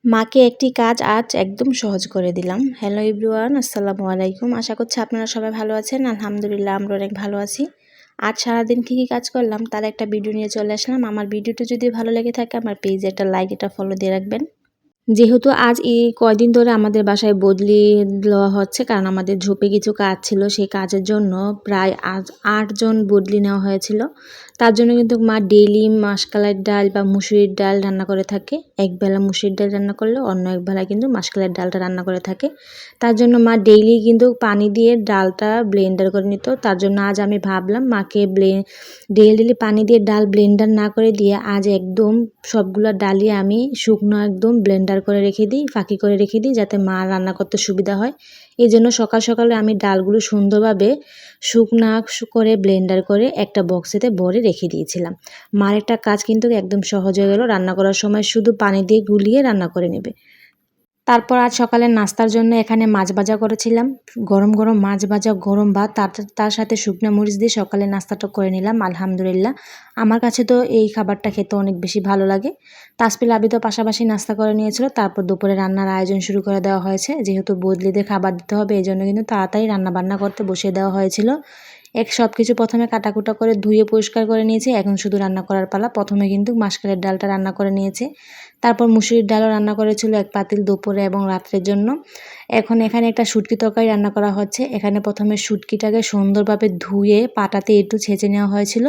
মাকে একটি কাজ আজ একদম সহজ করে দিলাম। হ্যালো এভরিওয়ান, আসসালামু আলাইকুম। আশা করছি আপনারা সবাই ভালো আছেন। আলহামদুলিল্লাহ আমরা অনেক ভালো আছি। আজ সারাদিন কী কী কাজ করলাম তার একটা ভিডিও নিয়ে চলে আসলাম। আমার ভিডিওটি যদি ভালো লেগে থাকে আমার পেজে একটা লাইক, এটা ফলো দিয়ে রাখবেন। যেহেতু আজ এই কয়দিন ধরে আমাদের বাসায় বদলি দেওয়া হচ্ছে, কারণ আমাদের ঝোপে কিছু কাজ ছিল, সেই কাজের জন্য প্রায় আজ 8 জন বদলি নেওয়া হয়েছিল। তার জন্য কিন্তু মা ডেইলি মাসকলাইয়ের ডাল বা মুসুরির ডাল রান্না করে থাকে। একবেলা মুসুরির ডাল রান্না করলে অন্য একবেলা কিন্তু মাসকলাইয়ের ডালটা রান্না করে থাকে। তার জন্য মা ডেইলি কিন্তু পানি দিয়ে ডালটা ব্লেন্ডার করে নিত। তার জন্য আজ আমি ভাবলাম মাকে ডেইলি পানি দিয়ে ডাল ব্লেন্ডার না করে দিয়ে আজ একদম সবগুলো ডালই আমি শুকনো একদম ব্লেন্ডার করে রেখে দিই, ফাঁকি করে রেখে দিই, যাতে মা রান্না করতে সুবিধা হয়। এই জন্য সকাল সকালে আমি ডালগুলো সুন্দরভাবে শুকনা করে ব্লেন্ডার করে একটা বক্সেতে ভরে রেখে দিয়েছিলাম। মার একটা কাজ কিন্তু একদম সহজ হয়ে গেল, রান্না করার সময় শুধু পানি দিয়ে গুলিয়ে রান্না করে নেবে। তারপর আজ সকালের নাস্তার জন্য এখানে মাছ ভাজা করেছিলাম। গরম গরম মাছ ভাজা, গরম ভাত, তার সাথে শুকনো মরিচ দিয়ে সকালে নাস্তাটা করে নিলাম। আলহামদুলিল্লাহ, আমার কাছে তো এই খাবারটা খেতে অনেক বেশি ভালো লাগে। তাসপিল আবি তো পাশাপাশি নাস্তা করে নিয়েছিল। তারপর দুপুরে রান্নার আয়োজন শুরু করে দেওয়া হয়েছে। যেহেতু বদলিদের খাবার দিতে হবে, এই জন্য কিন্তু তাড়াতাড়ি রান্না বান্না করতে বসিয়ে দেওয়া হয়েছিল। সব কিছু প্রথমে কাটাকুটা করে ধুয়ে পরিষ্কার করে নিয়েছি। এখন শুধু রান্না করার পালা। প্রথমে কিন্তু মাসকলাইয়ের ডালটা রান্না করে নিয়েছে। তারপর মুসুরির ডালও রান্না করেছিল এক পাতিল দুপুরে এবং রাত্রের জন্য। এখন এখানে একটা শুটকি তরকারি রান্না করা হচ্ছে। এখানে প্রথমে শুটকিটাকে সুন্দরভাবে ধুয়ে পাটাতে একটু ছেঁচে নেওয়া হয়েছিল।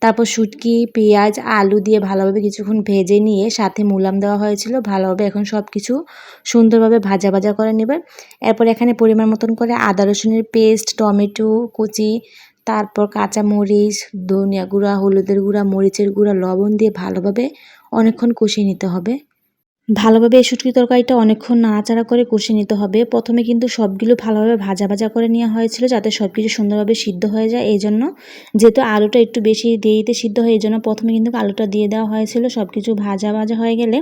তারপর শুটকি, পেঁয়াজ, আলু দিয়ে ভালোভাবে কিছুক্ষণ ভেজে নিয়ে সাথে মুলাম দেওয়া হয়েছিল। ভালোভাবে এখন সব কিছু সুন্দরভাবে ভাজা ভাজা করে নেবে। এরপর এখানে পরিমাণ মতন করে আদা রসুনের পেস্ট, টমেটো কুচি, তারপর কাঁচামরিচ, ধনিয়া গুঁড়া, হলুদের গুঁড়া, মরিচের গুঁড়া, লবণ দিয়ে ভালোভাবে অনেকক্ষণ কষিয়ে নিতে হবে। ভালোভাবে এই শুটকি তরকারিটা অনেকক্ষণ নাড়াচাড়া করে কষিয়ে নিতে হবে। প্রথমে কিন্তু সবগুলো ভালোভাবে ভাজা ভাজা করে নেওয়া হয়েছিল, যাতে সব কিছু সুন্দরভাবে সিদ্ধ হয়ে যায়। এই জন্য যেহেতু আলুটা একটু বেশি দেরিতে সিদ্ধ হয়, এই জন্য প্রথমে কিন্তু আলুটা দিয়ে দেওয়া হয়েছিল। সব কিছু ভাজা ভাজা হয়ে গেলে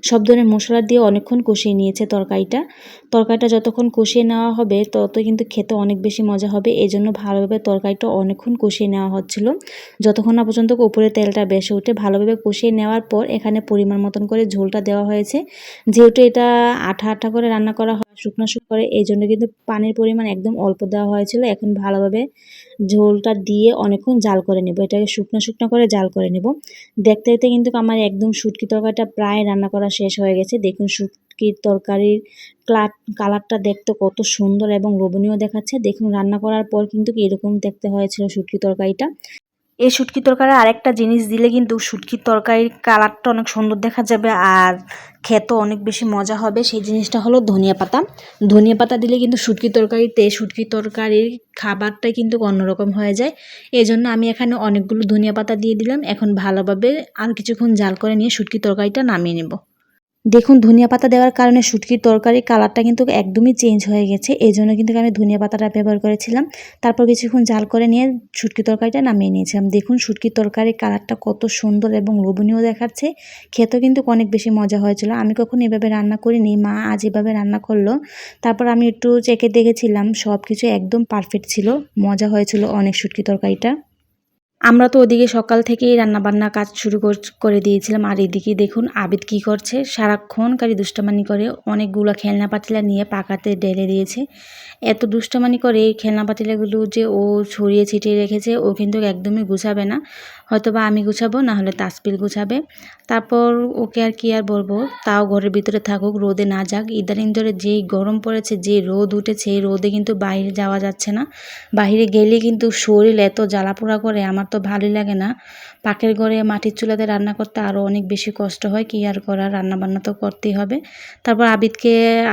সব ধরনের মশলা দিয়ে অনেকক্ষণ কষিয়ে নিয়েছে তরকারিটা যতক্ষণ কষিয়ে নেওয়া হবে তত কিন্তু খেতে অনেক বেশি মজা হবে। এই জন্য ভালোভাবে তরকারিটা অনেকক্ষণ কষিয়ে নেওয়া হচ্ছিল, যতক্ষণ না পর্যন্ত উপরে তেলটা বেশি ওঠে। ভালোভাবে কষিয়ে নেওয়ার পর এখানে পরিমাণ মতন করে ঝোলটা দেওয়া হয়েছে। যেহেতু এটা আঠা আঠা করে রান্না করা হয়, শুকনো শুকনো করে, এই জন্য কিন্তু পানির পরিমাণ একদম অল্প দেওয়া হয়েছিল। এখন ভালোভাবে ঝোলটা দিয়ে অনেকক্ষণ জাল করে নেব। এটাকে শুকনো শুকনো করে জাল করে নেব। দেখতে দেখতে কিন্তু আমার একদম শুটকি তরকারিটা প্রায় রান্না করা শেষ হয়ে গেছে। দেখুন শুটকির তরকারির কালারটা দেখতে কত সুন্দর এবং লোভনীয় দেখাচ্ছে। দেখুন রান্না করার পর কিন্তু এরকম দেখতে হয়েছিল শুটকি তরকারিটা। এই শুটকি তরকারি আরেকটা জিনিস দিলে কিন্তু শুটকির তরকারির কালারটা অনেক সুন্দর দেখা যাবে আর খেতে অনেক বেশি মজা হবে। সেই জিনিসটা হলো ধনিয়া পাতা। ধনিয়া পাতা দিলে কিন্তু শুটকি তরকারির খাবারটাই কিন্তু অন্যরকম হয়ে যায়। এই জন্য আমি এখানে অনেকগুলো ধনিয়া পাতা দিয়ে দিলাম। এখন ভালোভাবে আর কিছুক্ষণ জাল করে নিয়ে শুটকি তরকারিটা নামিয়ে নেব। দেখুন ধনিয়া পাতা দেওয়ার কারণে শুটকির তরকারির কালারটা কিন্তু একদমই চেঞ্জ হয়ে গেছে। এই জন্য কিন্তু আমি ধনিয়া পাতাটা ব্যবহার করেছিলাম। তারপর কিছুক্ষণ জাল করে নিয়ে শুটকি তরকারিটা নামিয়ে নিয়েছিলাম। দেখুন শুটকির তরকারির কালারটা কত সুন্দর এবং লোভনীয় দেখাচ্ছে। খেতেও কিন্তু অনেক বেশি মজা হয়েছিল। আমি কখনো এভাবে রান্না করিনি, মা আজ এভাবে রান্না করলো। তারপর আমি একটু চেখে দেখেছিলাম, সব কিছু একদম পারফেক্ট ছিল, মজা হয়েছিল অনেক শুটকি তরকারিটা। আমরা তো ওদিকে সকাল থেকেই রান্নাবান্না কাজ শুরু করে দিয়েছিলাম। আর এদিকে দেখুন আবিদ কি করছে, সারাক্ষণকারী দুষ্টামানি করে অনেকগুলো খেলনা পাতিলা নিয়ে পাকাতে ঢেলে দিয়েছে। এত দুষ্টামানি করে এই খেলনা পাতিলাগুলো যে ও ছড়িয়ে ছিটিয়ে রেখেছে, ও কিন্তু একদমই গুছাবে না। হয়তো বা আমি গুছাবো, না হলে তাসপিল গুছাবে। তারপর ওকে আর কি আর বলবো, তাও ঘরের ভিতরে থাকুক, রোদে না যাক। ইদানিং ধরে যেই গরম পড়েছে, যে রোদ উঠেছে, এই রোদে কিন্তু বাইরে যাওয়া যাচ্ছে না। বাইরে গেলে কিন্তু শরীর এত জ্বালাপোড়া করে, আমার তো ভালোই লাগে না। পাকের ঘরে মাটির চুলাতে রান্না করতে আরও অনেক বেশি কষ্ট হয়, কি আর করার, রান্নাবান্না তো করতেই হবে। তারপর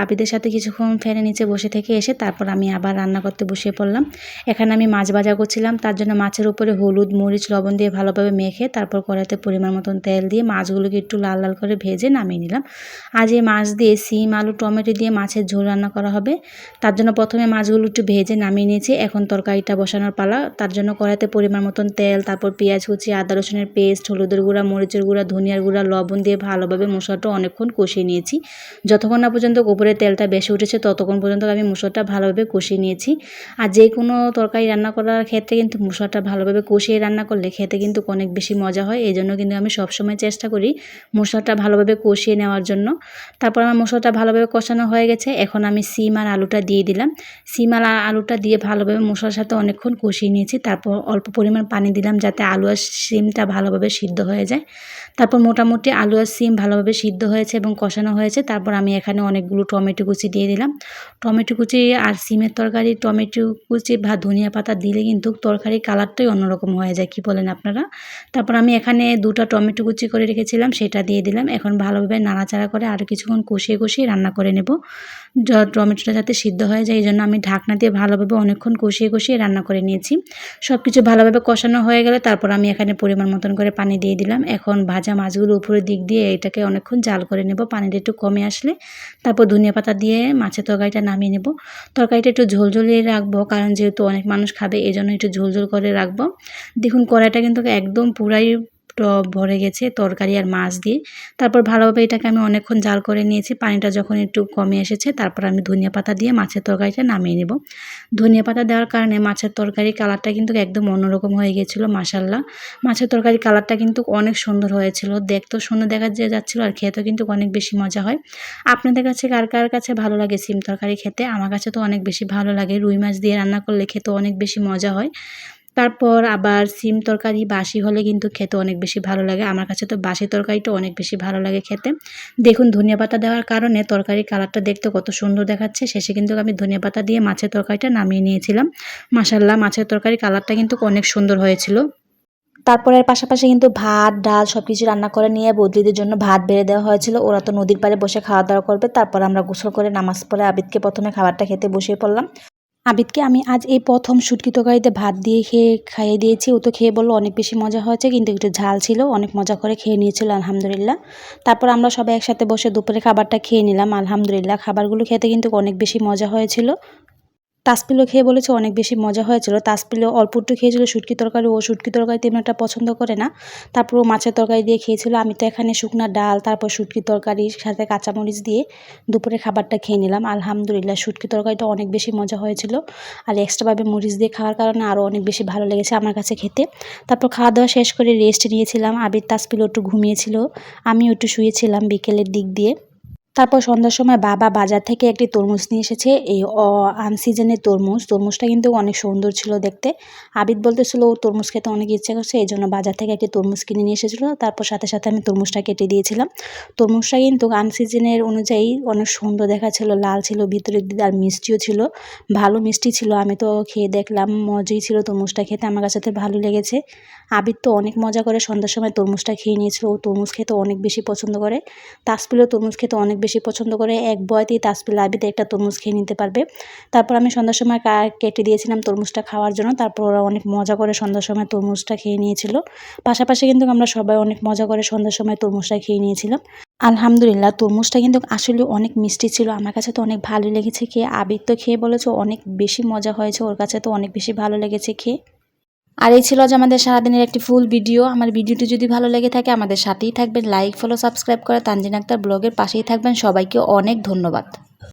আবিদের সাথে কিছুক্ষণ ফ্যানের নিচে বসে থেকে এসে তারপর আমি আবার রান্না করতে বসিয়ে পড়লাম। এখানে আমি মাছ ভাজা করছিলাম। তার জন্য মাছের উপরে হলুদ, মরিচ, লবণ দিয়ে ভালোভাবে মেখে তারপর কড়াইতে পরিমাণ মতন তেল দিয়ে মাছগুলোকে একটু লাল লাল করে ভেজে নামিয়ে নিলাম। আজ এই মাছ দিয়ে সিম, আলু, টমেটো দিয়ে মাছের ঝোল রান্না করা হবে। তার জন্য প্রথমে মাছগুলো একটু ভেজে নামিয়ে নিয়েছি। এখন তরকারিটা বসানোর পালা। তার জন্য কড়াইতে পরিমাণ মতন তেল তেল, তারপর পেঁয়াজ কুচি, আদা রসুনের পেস্ট, হলুদের গুঁড়া, মরিচের গুঁড়া, ধনিয়ার গুঁড়া, লবণ দিয়ে ভালোভাবে মশলাটা অনেকক্ষণ কষিয়ে নিয়েছি। যতক্ষণ না পর্যন্ত উপরে তেলটা বেশি উঠেছে ততক্ষণ পর্যন্ত আমি মশলাটা ভালোভাবে কষিয়ে নিয়েছি। আর যে কোনো তরকারি রান্না করার ক্ষেত্রে কিন্তু মশলাটা ভালোভাবে কষিয়ে রান্না করলে খেতে কিন্তু অনেক বেশি মজা হয়। এই জন্য কিন্তু আমি সবসময় চেষ্টা করি মশলাটা ভালোভাবে কষিয়ে নেওয়ার জন্য। তারপর আমার মশলাটা ভালোভাবে কষানো হয়ে গেছে। এখন আমি সিম আর আলুটা দিয়ে দিলাম। সিম আর আলুটা দিয়ে ভালোভাবে মশলার সাথে অনেকক্ষণ কষিয়ে নিয়েছি। তারপর অল্প পরিমাণ পানি দিলাম যাতে আলু আর সিমটা ভালোভাবে সিদ্ধ হয়ে যায়। তারপর মোটামুটি আলু আর সিম ভালোভাবে সিদ্ধ হয়েছে এবং কষানো হয়েছে। তারপর আমি এখানে অনেকগুলো টমেটো কুচি দিয়ে দিলাম। টমেটো কুচি আর সিমের তরকারি টমেটো কুচি বা ধনিয়া পাতা দিলে কিন্তু তরকারির কালারটাই অন্যরকম হয়ে যায়, কি বলেন আপনারা? তারপর আমি এখানে 2টা টমেটো কুচি করে রেখেছিলাম সেটা দিয়ে দিলাম। এখন ভালোভাবে নাড়াচাড়া করে আরও কিছুক্ষণ কষিয়ে রান্না করে নেব। টমেটোটা যাতে সিদ্ধ হয়ে যায় এই জন্য আমি ঢাকনা দিয়ে ভালোভাবে অনেকক্ষণ কষিয়ে রান্না করে নিয়েছি। সব কিছু ভালোভাবে কষানো হয়ে গেলে তারপর আমি এখানে পরিমাণ মতন করে পানি দিয়ে দিলাম। এখন ভাজা মাছগুলো উপরের দিক দিয়ে এটাকে অনেকক্ষণ জাল করে নেব। পানিটা একটু কমে আসলে তারপর ধনিয়া পাতা দিয়ে মাছের তরকারিটা নামিয়ে নেব। তরকারিটা একটু ঝোলঝোলিয়ে রাখবো কারণ যেহেতু অনেক মানুষ খাবে এই জন্য একটু ঝোলঝোল করে রাখবো। দেখুন কড়াইটা কিন্তু একদম পুরাই ভরে গেছে তরকারি আর মাছ দিয়ে। তারপর ভালোভাবে এটাকে আমি অনেকক্ষণ জাল করে নিয়েছি। পানিটা যখন একটু কমে এসেছে তারপর আমি ধনিয়া পাতা দিয়ে মাছের তরকারিটা নামিয়ে নেব। ধনিয়া পাতা দেওয়ার কারণে মাছের তরকারির কালারটা কিন্তু একদম অন্যরকম হয়ে গিয়েছিল। মাশাআল্লাহ, মাছের তরকারির কালারটা কিন্তু অনেক সুন্দর হয়েছিল, দেখতেও সুন্দর দেখা যাচ্ছিল আর খেতেও কিন্তু অনেক বেশি মজা হয়। আপনাদের কাছে কার কার কাছে ভালো লাগে সিম তরকারি খেতে? আমার কাছে তো অনেক বেশি ভালো লাগে। রুই মাছ দিয়ে রান্না করলে খেতে অনেক বেশি মজা হয়। তারপর আবার সিম তরকারি বাসি হলে কিন্তু খেতে অনেক বেশি ভালো লাগে। আমার কাছে তো বাসি তরকারিটা অনেক বেশি ভালো লাগে খেতে। দেখুন ধনিয়া পাতা দেওয়ার কারণে তরকারির কালারটা দেখতে কত সুন্দর দেখাচ্ছে। শেষে কিন্তু আমি ধনিয়া পাতা দিয়ে মাছের তরকারিটা নামিয়ে নিয়েছিলাম। মাশাআল্লাহ, মাছের তরকারির কালারটা কিন্তু অনেক সুন্দর হয়েছিল। তারপর এর পাশাপাশি কিন্তু ভাত, ডাল সবকিছু রান্না করে নিয়ে বদলিদের জন্য ভাত বেড়ে দেওয়া হয়েছিল। ওরা তো নদীর পাড়ে বসে খাওয়া দাওয়া করবে। তারপর আমরা গোসল করে নামাজ পড়ে আবিদকে প্রথমে খাবারটা খেতে বসিয়ে পড়লাম। আবিদকে আমি আজ এই প্রথম শুটকি তরকারিতে ভাত দিয়ে খাইয়ে দিয়েছি। ও তো খেয়ে বললো অনেক বেশি মজা হয়েছে, কিন্তু একটু ঝাল ছিল, অনেক মজা করে খেয়ে নিয়েছিল আলহামদুলিল্লাহ। তারপর আমরা সবাই একসাথে বসে দুপুরে খাবারটা খেয়ে নিলাম আলহামদুলিল্লাহ। খাবারগুলো খেতে কিন্তু অনেক বেশি মজা হয়েছিল। তাসপিলও খেয়ে বলেছে অনেক বেশি মজা হয়েছিল। তাসপিলও অল্প একটু খেয়েছিল শুটকি তরকারি, ও শুটকি তরকারি তেমন একটা পছন্দ করে না। তারপর ও মাছের তরকারি দিয়ে খেয়েছিল। আমি তো এখানে শুকনা ডাল তারপর শুটকি তরকারির সাথে কাঁচামরিচ দিয়ে দুপুরে খাবারটা খেয়ে নিলাম আলহামদুলিল্লাহ। শুটকি তরকারিটা অনেক বেশি মজা হয়েছিল আর এক্সট্রাভাবে মরিচ দিয়ে খাওয়ার কারণে আরও অনেক বেশি ভালো লেগেছে আমার কাছে খেতে। তারপর খাওয়া দাওয়া শেষ করে রেস্ট নিয়েছিলাম। আবির তাসপিলও একটু ঘুমিয়েছিল, আমিও একটু শুয়েছিলাম বিকেলের দিক দিয়ে। তারপর সন্ধ্যার সময় বাবা বাজার থেকে একটি তরমুজ নিয়ে এসেছে, এই আনসিজনের তরমুজটা কিন্তু অনেক সুন্দর ছিল দেখতে। আবিদ বলতেছিল ও তরমুজ খেতে অনেক ইচ্ছে করছে, এই জন্য বাজার থেকে একটি তরমুজ কিনে নিয়ে এসেছিলো। তারপর সাথে সাথে আমি তরমুজটা কেটে দিয়েছিলাম। তরমুজটা কিন্তু আনসিজনের অনুযায়ী অনেক সুন্দর দেখাচ্ছিল, লাল ছিল ভিতরের দিকে আর মিষ্টিও ছিল, ভালো মিষ্টি ছিল। আমি তো খেয়ে দেখলাম মজাই ছিল তরমুজটা খেতে, আমার কাছে তো ভালো লেগেছে। আবিদ তো অনেক মজা করে সন্ধ্যার সময় তরমুজটা খেয়ে নিয়েছিল, ও তরমুজ খেতে অনেক বেশি পছন্দ করে। তাসপিলও তরমুজ খেতে অনেক বেশি পছন্দ করে। এক বয়াতেই তাসপিল আবিদ একটা তরমুজ খেয়ে নিতে পারবে। তারপর আমি সন্ধ্যার সময় কেটে দিয়েছিলাম তরমুজটা খাওয়ার জন্য। তারপর ওরা অনেক মজা করে সন্ধ্যার সময় তরমুজটা খেয়ে নিয়েছিল। পাশাপাশি কিন্তু আমরা সবাই অনেক মজা করে সন্ধ্যার সময় তরমুজটা খেয়ে নিয়েছিলাম আলহামদুলিল্লাহ। তরমুজটা কিন্তু আসলে অনেক মিষ্টি ছিল, আমার কাছে তো অনেক ভালো লেগেছে খেয়ে। আবিদ তো খেয়ে বলেছে অনেক বেশি মজা হয়েছে, ওর কাছে তো অনেক বেশি ভালো লেগেছে খেয়ে। আর এই ছিল আজ আমাদের সারাদিনের একটি ফুল ভিডিও। আমার ভিডিওটি যদি ভালো লেগে থাকে আমাদের সাথেই থাকবেন, লাইক ফলো সাবস্ক্রাইব করে তানজিন আক্তার ব্লগের পাশেই থাকবেন। সবাইকে অনেক ধন্যবাদ।